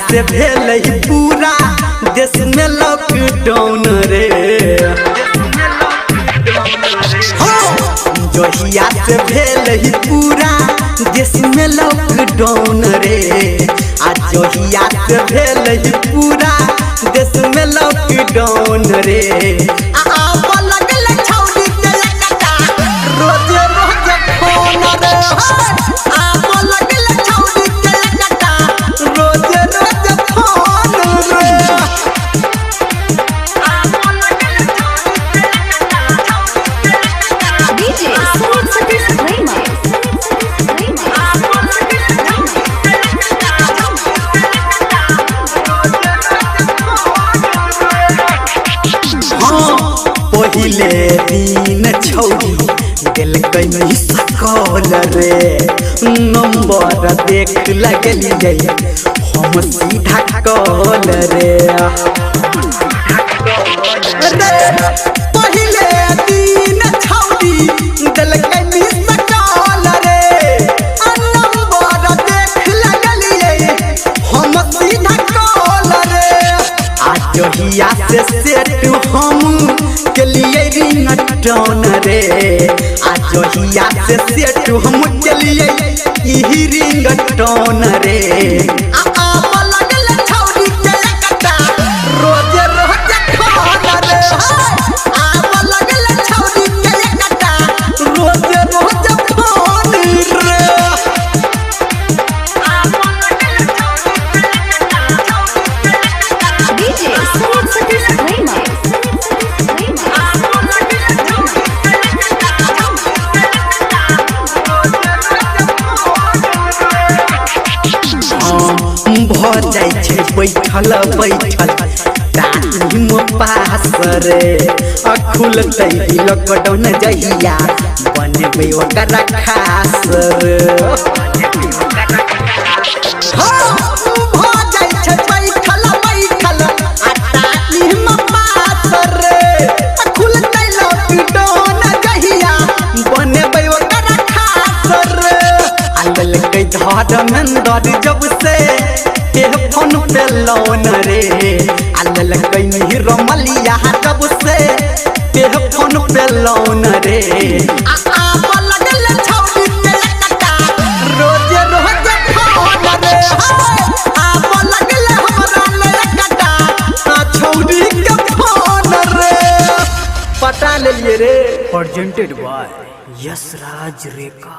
से भेल पूरा देश में लॉकडाउन रे। जहिया से भेल पूरा देश में लॉकडाउन रे। जहिया से भेल पूरा देश में लॉकडाउन रे। पहिले दिन छौरी दिल कहीं सकल रे। नंबर देख लगलिए हम सीधा कल रे। पहिले दिन छौरी दिल कहीं सकल रे। नंबर देख लगलिए हम सीधा कल रे। जहिया से सेट हम चलिए रिंगटोन रे। जहिया से सेट हम चलिए यही रिंगटोन रे। बैठल बैठल टाइम पास रे। खुलते लॉकडाउन जहिया बनबे ओकरा खास रे। धर्मेंद्र जब से फोन पे लोन रे। आल कहीं रमलिया जब से फोन पे लोन रे। रोजे रोजे छौरी के फोन रे। पटा ले रे। Presented by Yash Raj Rekha.